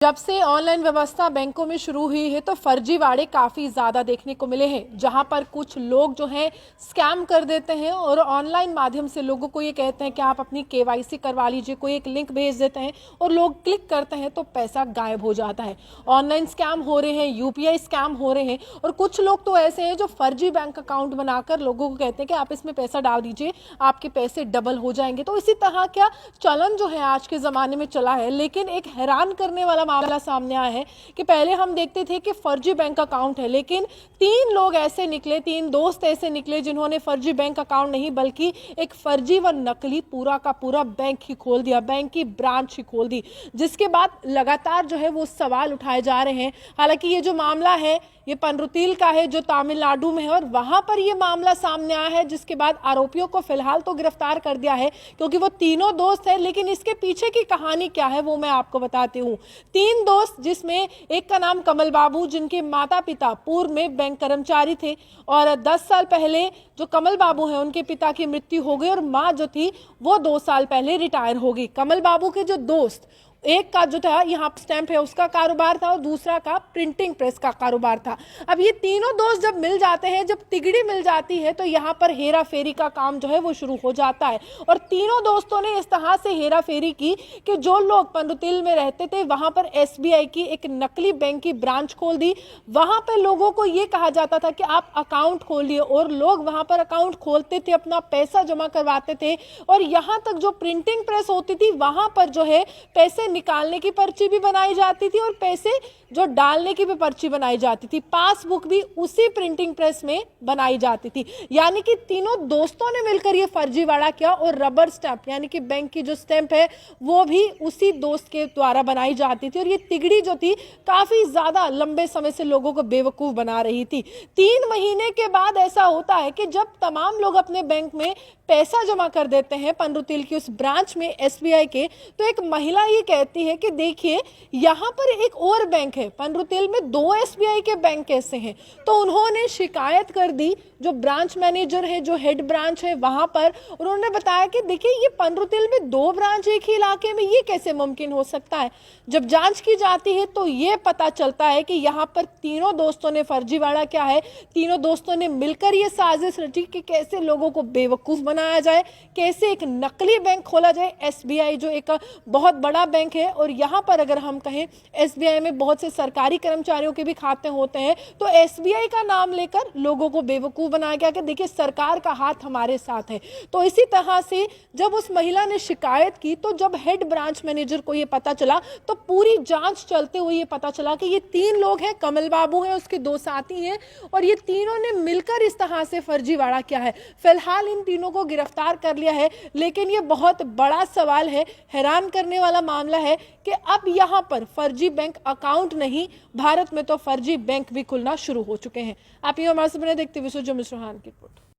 जब से ऑनलाइन व्यवस्था बैंकों में शुरू हुई है तो फर्जीवाड़े काफी ज्यादा देखने को मिले हैं, जहां पर कुछ लोग जो हैं स्कैम कर देते हैं और ऑनलाइन माध्यम से लोगों को ये कहते हैं कि आप अपनी केवाईसी करवा लीजिए, कोई एक लिंक भेज देते हैं और लोग क्लिक करते हैं तो पैसा गायब हो जाता है। ऑनलाइन स्कैम हो रहे हैं, यूपीआई स्कैम हो रहे हैं और कुछ लोग तो ऐसे हैं जो फर्जी बैंक अकाउंट बनाकर लोगों को कहते हैं कि आप इसमें पैसा डाल दीजिए, आपके पैसे डबल हो जाएंगे। तो इसी तरह का चलन जो है आज के जमाने में चला है। लेकिन एक हैरान करने वाला मामला सामने आया है कि पहले हम देखते थे कि फर्जी बैंक अकाउंट है, लेकिन 3 लोग ऐसे निकले, 3 दोस्त ऐसे निकले जिन्होंने फर्जी बैंक अकाउंट नहीं बल्कि एक फर्जी व नकली पूरा का पूरा बैंक ही खोल दिया, बैंक की ब्रांच ही खोल दी, जिसके बाद लगातार जो है वो सवाल उठाए जा रहे हैं। हालांकि ये जो मामला है ये पनरुतील का है जो तमिलनाडु में है और वहां पर ये मामला सामने आया है, जिसके बाद आरोपियों को फिलहाल तो गिरफ्तार कर दिया है क्योंकि वो तीनों दोस्त हैं। लेकिन इसके पीछे की कहानी क्या है वो मैं आपको बताती हूँ। 3 दोस्त, जिसमें एक का नाम कमल बाबू, जिनके माता पिता पूर्व में बैंक कर्मचारी थे और 10 साल पहले जो कमल बाबू हैं उनके पिता की मृत्यु हो गई और माँ जो थी वो 2 साल पहले रिटायर हो गई। कमल बाबू के जो दोस्त, एक का जो था यहाँ स्टैंप है उसका कारोबार था और दूसरा का प्रिंटिंग प्रेस का कारोबार था। अब ये तीनों दोस्त जब मिल जाते हैं, जब तिगड़ी मिल जाती है तो यहाँ पर हेरा फेरी का काम जो है वो शुरू हो जाता है। और तीनों दोस्तों ने इस तरह से हेरा फेरी की कि जो लोग पनरुतील में रहते थे वहां पर एसबीआई की एक नकली बैंक की ब्रांच खोल दी। वहां पर लोगों को ये कहा जाता था कि आप अकाउंट खोलिए और लोग वहां पर अकाउंट खोलते थे, अपना पैसा जमा करवाते थे। और यहाँ तक जो प्रिंटिंग प्रेस होती थी वहां पर जो है पैसे निकालने की पर्ची भी बनाई जाती थी और पैसे जो डालने की भी पर्ची बनाई जाती थी। पासबुक भी उसी प्रिंटिंग प्रेस में बनाई जाती थी। यानी कि तीनों दोस्तों ने मिलकर ये फर्जीवाड़ा किया और रबर स्टैंप यानी कि बैंक की जो स्टैंप है वो भी उसी दोस्त के द्वारा बनाई जाती थी। और ये तिगड़ी जो थी काफी ज्यादा लंबे समय से लोगों को बेवकूफ बना रही थी। 3 महीने के बाद ऐसा होता है कि जब तमाम लोग अपने बैंक में पैसा जमा कर देते हैं पनरुतील की उस ब्रांच में एसबीआई के, तो एक महिला ये कहती है कि देखिए यहाँ पर एक और बैंक है, पनरुतील में 2 एसबीआई के बैंक कैसे हैं। तो उन्होंने शिकायत कर दी जो ब्रांच मैनेजर है, जो हेड ब्रांच है वहां पर। उन्होंने बताया कि देखिए ये पनरुतील में 2 ब्रांच एक ही इलाके में, ये कैसे मुमकिन हो सकता है। जब जांच की जाती है तो ये पता चलता है कि यहाँ पर तीनों दोस्तों ने फर्जीवाड़ा क्या है, तीनों दोस्तों ने मिलकर ये साजिश रची कि कैसे लोगों को बेवकूफ बनाया जाए, कैसे एक नकली बैंक खोला जाए। एसबीआई जो एक बहुत बड़ा बैंक है और यहाँ पर अगर हम कहें एसबीआई में बहुत से सरकारी कर्मचारियों के भी खाते होते हैं, तो एसबीआई का नाम लेकर लोगों को बेवकूफ बनाया गया कि देखिए सरकार का हाथ हमारे साथ है। तो इसी तरह से जब उस महिला ने शिकायत की तो जब हेड ब्रांच मैनेजर को ये पता चला तो पूरी जांच चलते हुए ये पता चला कि ये 3 लोग हैं, कमल बाबू हैं, उसके 2 साथी हैं और ये तीनों ने मिलकर इस तरह से फर्जीवाड़ा किया है। फिलहाल इन तीनों को गिरफ्तार कर लिया है, लेकिन ये बहुत बड़ा सवाल है, हैरान करने वाला मामला है कि अब यहाँ पर फर्जी बैंक अकाउंट नहीं, भारत में तो फर्जी बैंक भी खुलना शुरू हो चुके हैं। आप ये हमारे सामने देखते हुए मिश्र की रिपोर्ट।